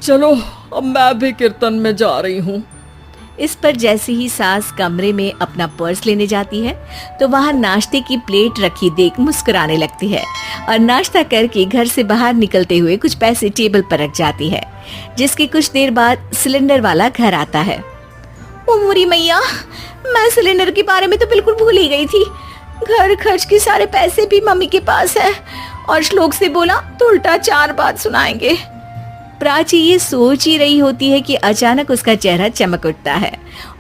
चलो अब मैं भी कीर्तन में जा रही हूँ। इस पर जैसे ही सास कमरे में अपना पर्स लेने जाती है तो वहाँ नाश्ते की प्लेट रखी देख मुस्कुराने लगती है और नाश्ता करके घर से बाहर निकलते हुए कुछ पैसे टेबल पर रख जाती है। जिसके कुछ देर बाद सिलेंडर वाला घर आता है। ओ मुरी मैया, मैं सिलेंडर के बारे में तो बिल्कुल भूल ही गई थी। घर खर्च के सारे पैसे भी मम्मी के पास है और श्लोक से बोला तो उल्टा 4 बात सुनाएंगे। प्राची ये सोच ही रही होती है कि अचानक उसका चेहरा चमक उठता है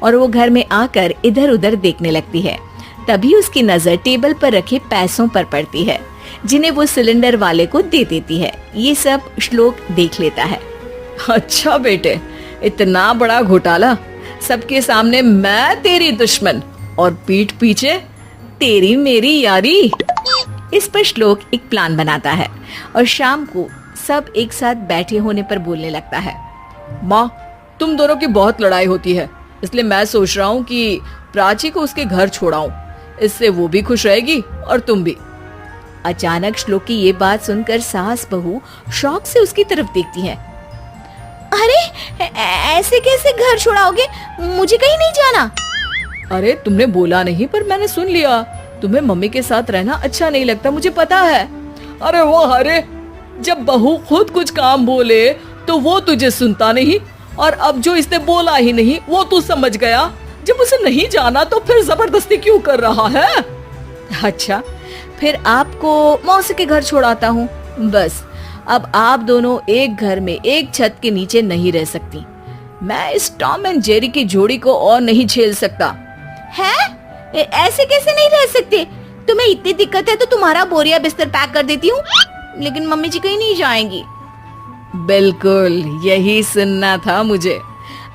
और वो घर में आकर इधर उधर देखने लगती है। तभी उसकी नजर टेबल पर रखे पैसों पर पड़ती है जिन्हें वो सिलेंडर वाले को दे देती है। ये सब श्लोक देख लेता है। अच्छा बेटे, इतना बड़ा घोटाला, सबके सामने मैं तेरी दुश्मन और पीठ पीछे तेरी मेरी यारी। इस पर श्लोक एक प्लान बनाता है और शाम को सब एक साथ बैठे होने पर बोलने लगता है। माँ, तुम दोनों की बहुत लड़ाई होती है, इसलिए मैं सोच रहा हूँ कि प्राची को उसके घर छोड़ाऊं। इससे वो भी खुश रहेगी और तुम भी। अचानक श्लोक की ये बात सुनकर सास बहू शौक से उसकी तरफ देखती है। अरे ऐसे कैसे घर छोड़ाओगे? मुझे कहीं नहीं जाना। अरे तुमने बोला नहीं पर मैंने सुन लिया। तुम्हें मम्मी के साथ रहना अच्छा नहीं लगता, मुझे पता है। अरे वो अरे, जब बहू खुद कुछ काम बोले तो वो तुझे सुनता नहीं, और अब जो इसने बोला ही नहीं वो तू समझ गया। जब उसे नहीं जाना तो फिर जबरदस्ती क्यों कर रहा है? अच्छा, फिर आपको मौसी के घर छोड़ाता हूँ। बस अब आप दोनों एक घर में एक छत के नीचे नहीं रह सकती। मैं इस टॉम एंड जेरी की जोड़ी को और नहीं झेल सकता। है? ऐसे कैसे नहीं रह सकते? तुम्हें इतनी दिक्कत है तो तुम्हारा बोरिया बिस्तर पैक कर देती हूँ, लेकिन मम्मी जी कहीं नहीं जाएंगी। बिल्कुल यही सुनना था मुझे।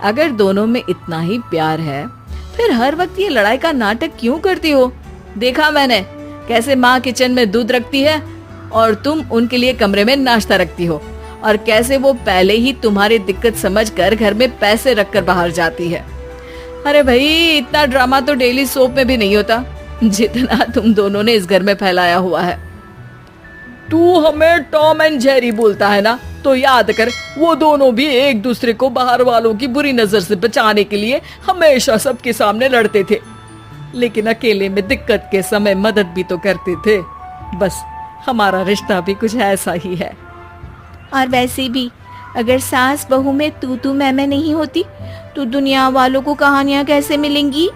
अगर दोनों में इतना ही प्यार है फिर हर वक्त ये लड़ाई का नाटक क्यों करती हो? देखा मैंने कैसे माँ किचन में दूध रखती है और तुम उनके लिए कमरे में नाश्ता रखती हो, और कैसे वो पहले ही तुम्हारी दिक्कत समझकर घर में पैसे रखकर बाहर जाती है। अरे भाई, इतना ड्रामा तो डेली सोप में भी नहीं होता जितना तुम दोनों ने इस घर में फैलाया हुआ है। तू हमें टॉम एंड जेरी बोलता है ना, तो याद कर वो दोनों भी एक दूसरे को बाहर वालों की बुरी नजर से बचाने के लिए हमेशा सबके सामने लड़ते थे, लेकिन अकेले में दिक्कत के समय मदद भी तो करते थे। बस हमारा रिश्ता भी कुछ ऐसा ही है। और वैसे भी अगर सास बहू में तू मैं नहीं होती तो दुनिया वालों को कहानियां कैसे मिलेंगी?